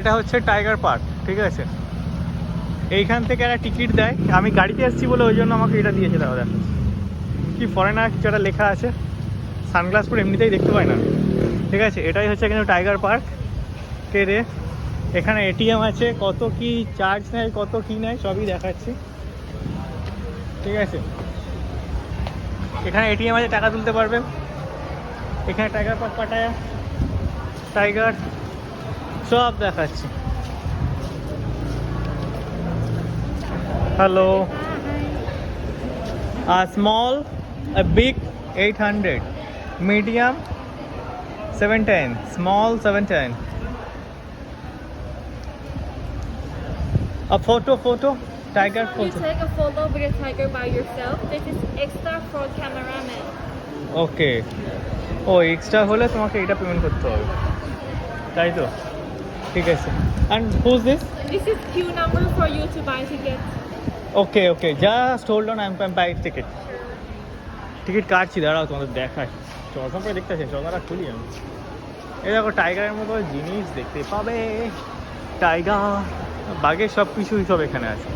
এটা হচ্ছে tiger park, ঠিক আছে। এইখান থেকে একটা টিকিট দেয়, আমি গাড়িতে এসেছি বলে ওই জন্য আমাকে এটা দিয়েছে। দাদা দেখো কি ফরেনার কিছু একটা লেখা আছে, সানগ্লাস পরে এমনিতেই দেখতে পাই না, ঠিক আছে। এটাই হচ্ছে কিন্তু টাইগার পার্ক কে রে। এখানে এটিএম আছে, কত কি চার্জ নেয়, কত কি নেয় সবই দেখাচ্ছি, ঠিক আছে। এখানে এটিএম আছে, টাকা তুলতে পারবেন। এখানে টাইগার পার্ক পাটায়া টাইগার সব দেখাচ্ছি। Hello, small big 800, medium 710, small 710. A photo, tiger You photo. take a photo with a tiger by yourself. This is extra for cameraman. Okay, ও এক্সট্রা হলে তোমাকে এটা পেমেন্ট করতে হবে, তাই তো, ঠিক আছে। And whose this? This is queue number for you to buy tickets. Okay okay, just hold on, I am buy ticket. Ticket কাটছি, দাঁড়াও তোমাদের দেখায়। চশমা পরে দেখতে আছে, চশমাটা খুলি আমি। এই দেখো টাইগারের মতো জিনিস দেখতে পাবে, টাইগার বাঘের সব কিছুই সব এখানে আছে।